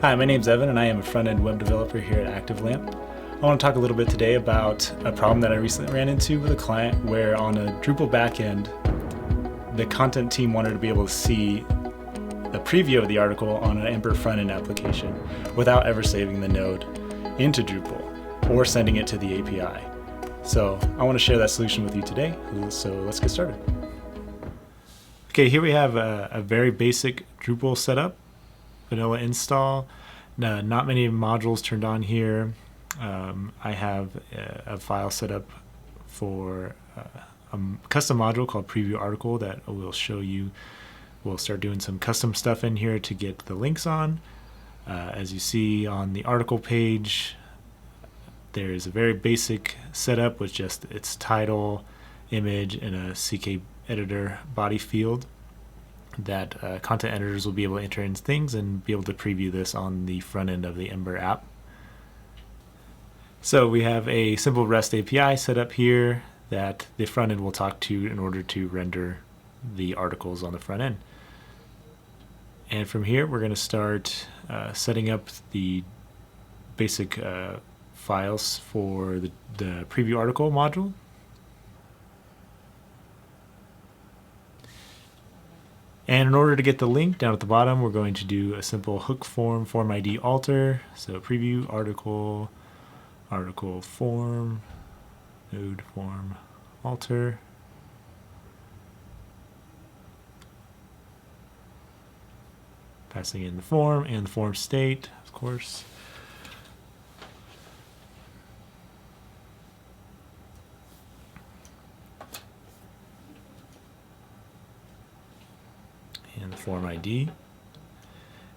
Hi, my name's Evan and I am a front-end web developer here at ActiveLAMP. I want to talk a little bit today about a problem that I recently ran into with a client where on a Drupal backend, the content team wanted to be able to see a preview of the article on an Ember front-end application without ever saving the node into Drupal or sending it to the API. So I want to share that solution with you today, so let's get started. Okay, here we have a very basic Drupal setup. Vanilla install. Not many modules turned on here. I have a file set up for a custom module called preview article that will show you. We'll start doing some custom stuff in here to get the links on. As you see on the article page, there is a very basic setup with just its title, image, and a CK editor body field that content editors will be able to enter in things and be able to preview this on the front end of the Ember app. So we have a simple REST API set up here that the front end will talk to in order to render the articles on the front end. And from here, we're going to start setting up the basic files for the preview article module. And in order to get the link down at the bottom, we're going to do a simple hook form ID alter. So preview article form, node form alter. Passing in the form and the form state, of course. And the form ID.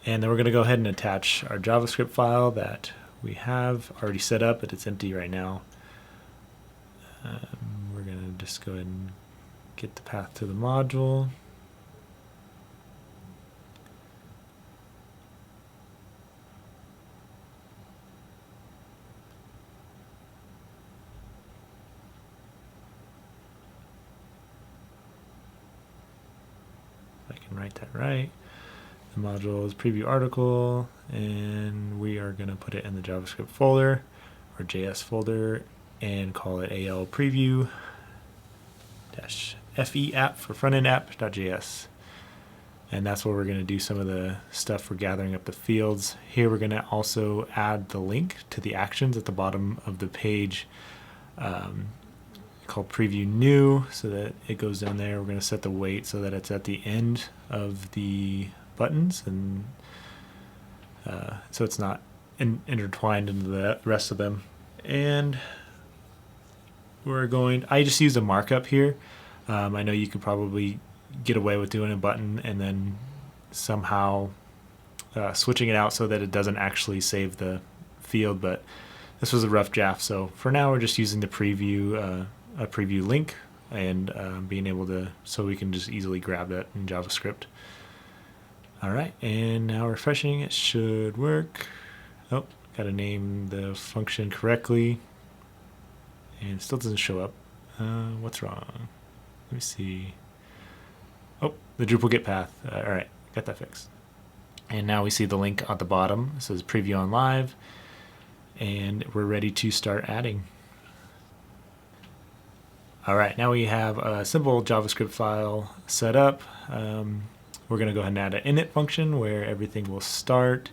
And then we're going to go ahead and attach our JavaScript file that we have already set up, but it's empty right now. We're going to just go ahead and get the path to the module. Write that right. The module is preview article, and we are going to put it in the JavaScript folder or JS folder and call it al preview -fe app for frontend app.js. And that's where we're going to do some of the stuff for gathering up the fields. Here we're going to also add the link to the actions at the bottom of the page. Called preview new, so that it goes down there. We're going to set the weight so that it's at the end of the buttons, and so it's not intertwined into the rest of them. And I just used a markup here. I know you could probably get away with doing a button and then somehow switching it out so that it doesn't actually save the field, but this was a rough draft, so for now we're just using the preview a preview link and being able to, so we can just easily grab that in JavaScript. All right, and now refreshing, it should work. Oh, got to name the function correctly, and it still doesn't show up. What's wrong? Let me see. Oh, the Drupal get path. All right, got that fixed. And now we see the link at the bottom. It says preview on live, and we're ready to start adding. All right, now we have a simple JavaScript file set up. We're going to go ahead and add an init function where everything will start.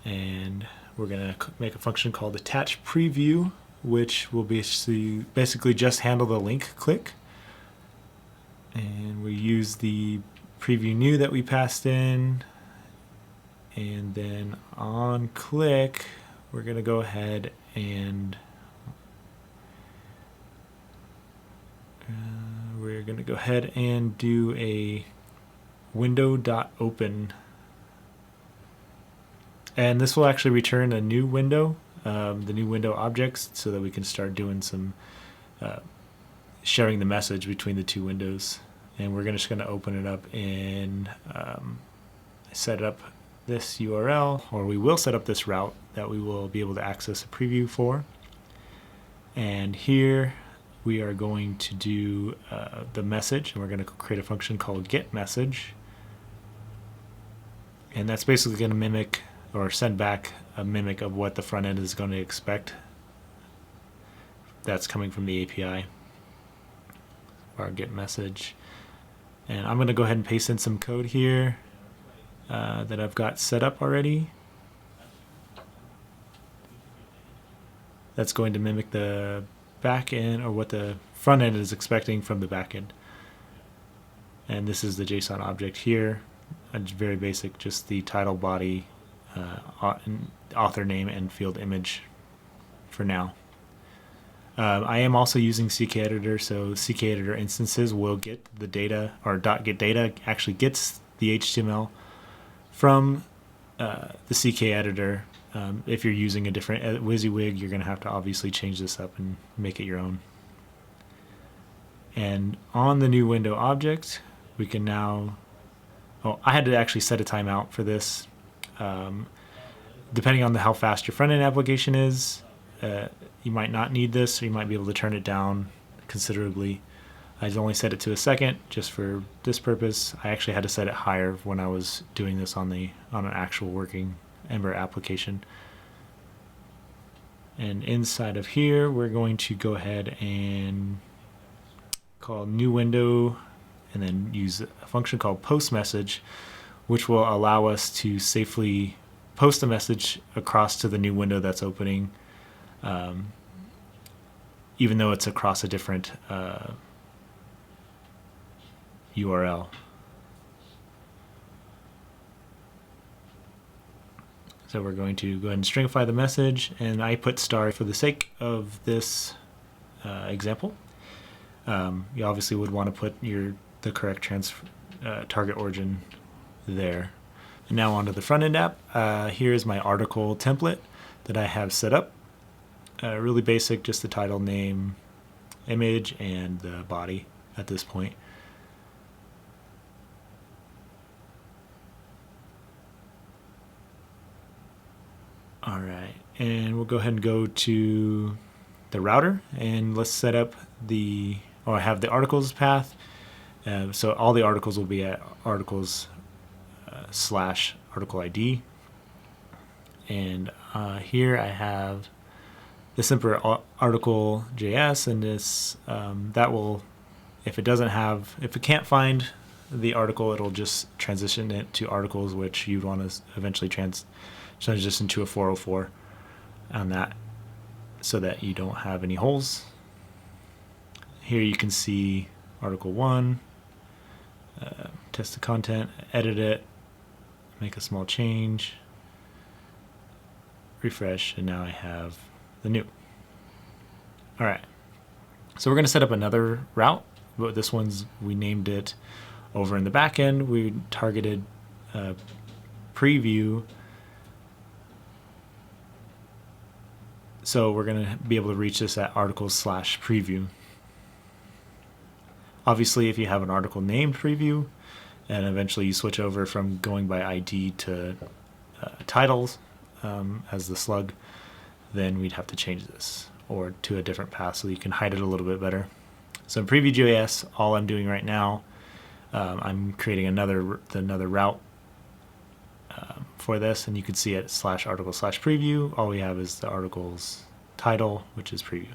And we're going to make a function called attach preview, which will basically just handle the link click. And we use the preview new that we passed in. And then on click, we're going to go ahead and we're going to go ahead and do a window.open, and this will actually return a new window, the new window objects, so that we can start doing some sharing the message between the two windows. And we're just going to open it up and set up this URL, or we will set up this route that we will be able to access a preview for. And here we are going to do the message, and we're going to create a function called getMessage. And that's basically going to mimic or send back a mimic of what the front end is going to expect. That's coming from the API. Our get message. And I'm going to go ahead and paste in some code here that I've got set up already. That's going to mimic the back end, or what the front end is expecting from the back end. And this is the JSON object here. It's very basic, just the title, body, author name, and field image for now. I am also using CKEditor, so CKEditor instances will get the data, or .getData actually gets the HTML from the CKEditor. If you're using a different WYSIWYG, you're going to have to obviously change this up and make it your own. And on the new window object, we can now, I had to actually set a timeout for this. Depending on how fast your front-end application is, you might not need this, or you might be able to turn it down considerably. I only set it to a second just for this purpose. I actually had to set it higher when I was doing this on an actual working Ember application. And inside of here, we're going to go ahead and call new window, and then use a function called post message, which will allow us to safely post a message across to the new window that's opening, even though it's across a different URL. So we're going to go ahead and stringify the message, and I put star for the sake of this example. You obviously would want to put the correct target origin there. And now onto the front end app. Here's my article template that I have set up. Really basic, just the title, name, image, and the body at this point. All right, and we'll go ahead and go to the router, and let's set up I have the articles path. So all the articles will be at articles / article ID. And here I have the simple article JS, and this that will, if it can't find the article, it'll just transition it to articles, which you'd want to eventually transition to a 404 on that, so that you don't have any holes. Here you can see article 1, test the content, edit it, make a small change, refresh, and now I have the new. All right, so we're going to set up another route, but this one's, we named it over in the back end. We targeted preview. So we're going to be able to reach this at articles / preview. Obviously, if you have an article named preview, and eventually you switch over from going by ID to titles as the slug, then we'd have to change this, or to a different path so you can hide it a little bit better. So in preview.js, all I'm doing right now, I'm creating another route for this, and you can see it / article / preview. All we have is the article's title, which is preview.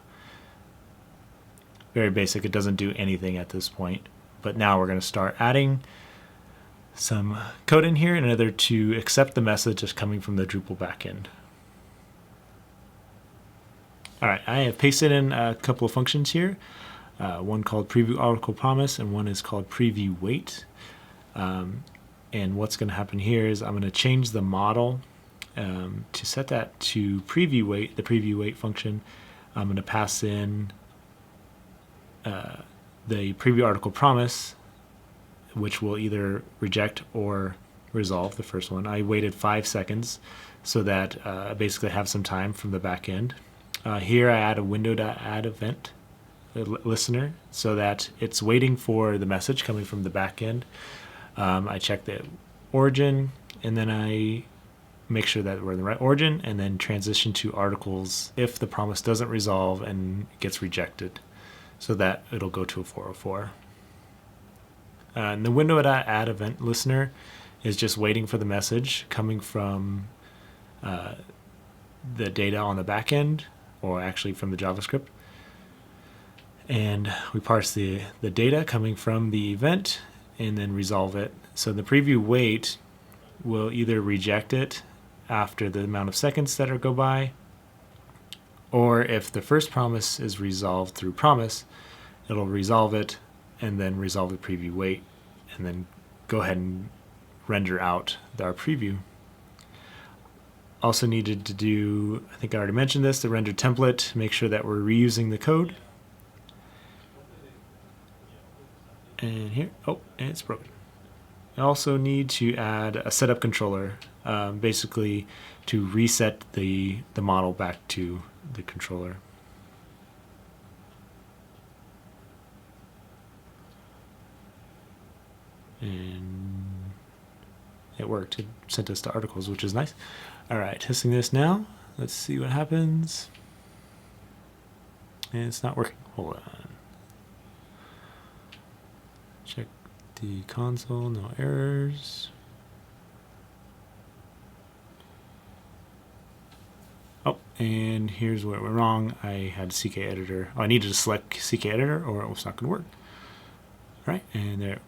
Very basic. It doesn't do anything at this point, but now we're going to start adding some code in here in order to accept the message that's coming from the Drupal backend. All right, I have pasted in a couple of functions here. One called preview article promise, and one is called preview wait. And what's going to happen here is I'm going to change the model to set that to preview wait, the preview wait function. I'm going to pass in the preview article promise, which will either reject or resolve the first one. I waited 5 seconds so that I basically have some time from the back end. Here I add a window.add event listener so that it's waiting for the message coming from the back end. I check the origin, and then I make sure that we're in the right origin, and then transition to articles if the promise doesn't resolve and gets rejected, so that it'll go to a 404. And the window.add event listener is just waiting for the message coming from the data on the back end, or actually from the JavaScript. And we parse the data coming from the event and then resolve it. So the preview wait will either reject it after the amount of seconds that go by, or if the first promise is resolved through promise, it'll resolve it and then resolve the preview wait, and then go ahead and render out our preview. Also needed to do, I think I already mentioned this, the render template, make sure that we're reusing the code. And here, oh, and it's broken. I also need to add a setup controller, basically to reset the model back to the controller. And it worked. It sent us to articles, which is nice. All right, testing this now. Let's see what happens. And it's not working. Hold on. Check the console, no errors. Oh, and here's where it went wrong. I had CK editor. Oh, I needed to select CK editor or it was not going to work. All right, and there,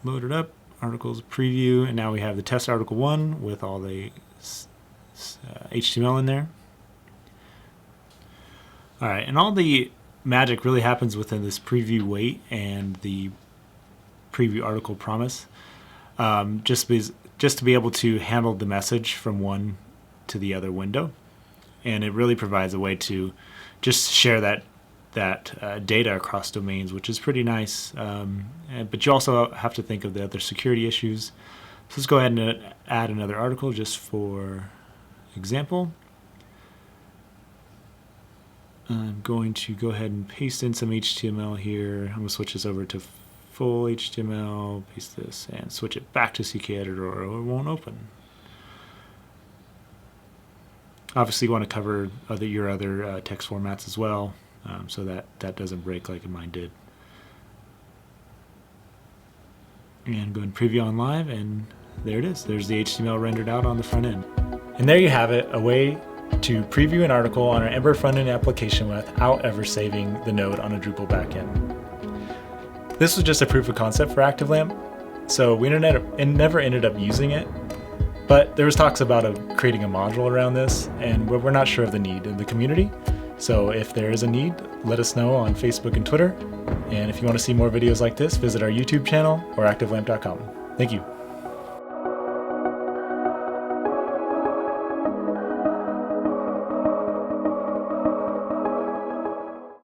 loaded up, articles preview, and now we have the test article 1 with all the HTML in there. All right, and all the magic really happens within this preview wait and the preview article promise, just to be able to handle the message from one to the other window. And it really provides a way to just share that data across domains, which is pretty nice. But you also have to think of the other security issues. So let's go ahead and add another article just for example. I'm going to go ahead and paste in some HTML here. I'm going to switch this over to full HTML, paste this, and switch it back to CK editor or it won't open. Obviously you want to cover your other text formats as well, so that doesn't break like mine did. And go and preview on live, and there it is. There's the HTML rendered out on the front end. And there you have it, a way to preview an article on our Ember front-end application without ever saving the node on a Drupal backend. This was just a proof of concept for ActiveLAMP, so we never ended up using it, but there was talks about creating a module around this, and we're not sure of the need in the community. So if there is a need, let us know on Facebook and Twitter. And if you want to see more videos like this, visit our YouTube channel or ActiveLAMP.com. Thank you.